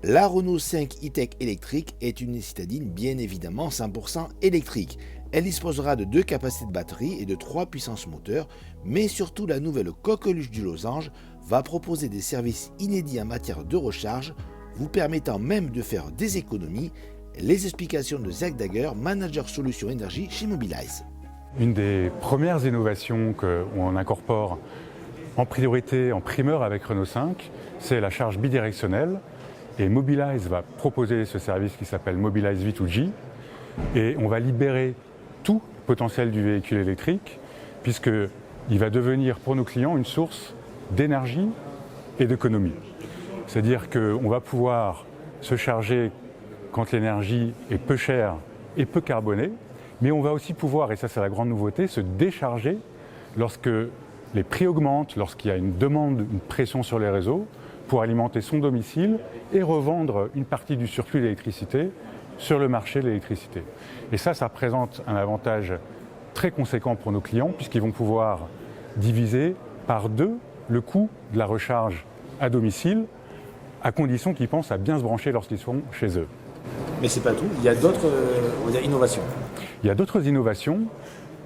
La Renault 5 e-Tech électrique est une citadine bien évidemment 100% électrique. Elle disposera de 2 capacités de batterie et de 3 puissances moteurs, mais surtout la nouvelle coqueluche du losange va proposer des services inédits en matière de recharge, vous permettant même de faire des économies. Les explications de Zach Dagger, manager solutions énergie chez Mobilize. Une des premières innovations qu'on incorpore en priorité, en primeur avec Renault 5, c'est la charge bidirectionnelle. Et Mobilize va proposer ce service qui s'appelle Mobilize V2G. Et on va libérer tout le potentiel du véhicule électrique, puisqu'il va devenir pour nos clients une source d'énergie et d'économie. C'est-à-dire qu'on va pouvoir se charger quand l'énergie est peu chère et peu carbonée, mais on va aussi pouvoir, et ça c'est la grande nouveauté, se décharger lorsque les prix augmentent, lorsqu'il y a une demande, une pression sur les réseaux, pour alimenter son domicile et revendre une partie du surplus d'électricité sur le marché de l'électricité. Et ça représente un avantage très conséquent pour nos clients, puisqu'ils vont pouvoir diviser par 2 le coût de la recharge à domicile, à condition qu'ils pensent à bien se brancher lorsqu'ils sont chez eux. Mais c'est pas tout, il y a d'autres innovations. Il y a d'autres innovations.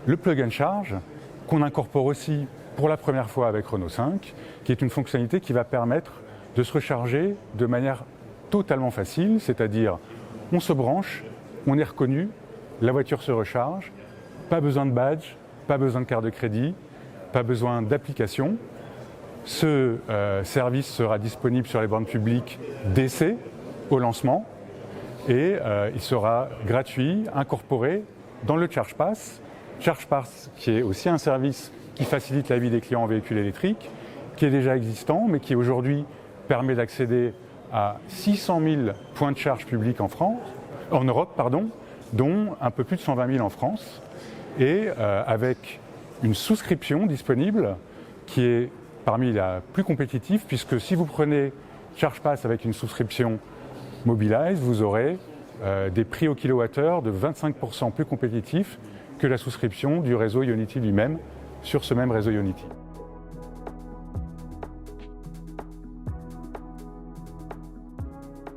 Le plug and charge, qu'on incorpore aussi pour la première fois avec Renault 5, qui est une fonctionnalité qui va permettre de se recharger de manière totalement facile, c'est-à-dire on se branche, on est reconnu, la voiture se recharge, pas besoin de badge, pas besoin de carte de crédit, pas besoin d'application. Ce service sera disponible sur les bornes publiques d'essai au lancement et il sera gratuit, incorporé dans le ChargePass. ChargePass qui est aussi un service qui facilite la vie des clients en véhicules électriques, qui est déjà existant, mais qui aujourd'hui permet d'accéder à 600 000 points de charge publics en Europe, dont un peu plus de 120 000 en France, et avec une souscription disponible qui est parmi la plus compétitive, puisque si vous prenez ChargePass avec une souscription Mobilize, vous aurez des prix au kilowattheure de 25% plus compétitifs que la souscription du réseau Ionity lui-même sur ce même réseau Ionity.